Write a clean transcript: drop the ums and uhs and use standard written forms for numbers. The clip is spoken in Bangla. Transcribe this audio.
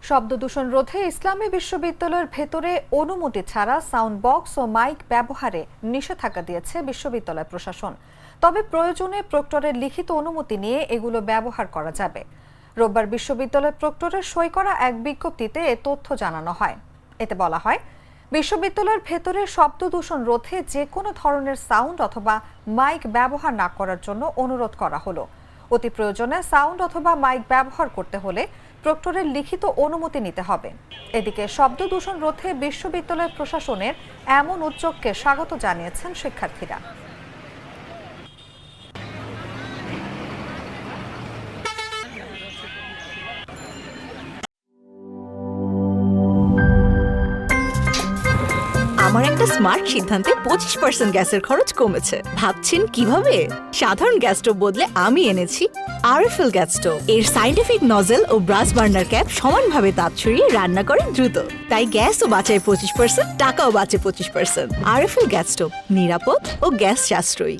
শব্দ দূষণ রোধে ইসলামী বিশ্ববিদ্যালয়ের ভেতরে অনুমতি ছাড়া সাউন্ড বক্স ও মাইক ব্যবহারে নিষেধাজ্ঞা দিয়েছে বিশ্ববিদ্যালয় প্রশাসন। তবে প্রয়োজনে প্রক্টরের লিখিত অনুমতি নিয়ে এগুলো ব্যবহার করা যাবে। রোববার বিশ্ববিদ্যালয় প্রক্টরের সই করা এক বিজ্ঞপ্তিতে এ তথ্য জানানো হয়। এতে বলা হয়, বিশ্ববিদ্যালয়ের ভেতরে শব্দ দূষণ রোধে যে কোনো ধরনের সাউন্ড অথবা মাইক ব্যবহার না করার জন্য অনুরোধ করা হলো। অতি প্রয়োজনে সাউন্ড অথবা মাইক ব্যবহার করতে হলে প্রক্টরের লিখিত অনুমতি নিতে হবে। এদিকে শব্দ দূষণ রোধে বিশ্ববিদ্যালয় প্রশাসনের এমন উদ্যোগকে স্বাগত জানিয়েছেন শিক্ষার্থীরা। আমার একটা স্মার্ট সিদ্ধান্তে 25% গ্যাসের খরচ কমেছে। ভাবছেন কিভাবে? সাধারণ গ্যাস স্টোভ বদলে আমি এনেছি আরএফএল গ্যাস স্টোভ। এর সাইন্টিফিক নজল ও ব্রাস বার্নার ক্যাপ সমানভাবে তাপ ছড়িয়ে রান্না করে দ্রুত। তাই গ্যাসও বাঁচায় 25%, টাকাও বাঁচে 25%। আরএফএল গ্যাস স্টোভ নিরাপদ ও গ্যাস সাশ্রয়ী।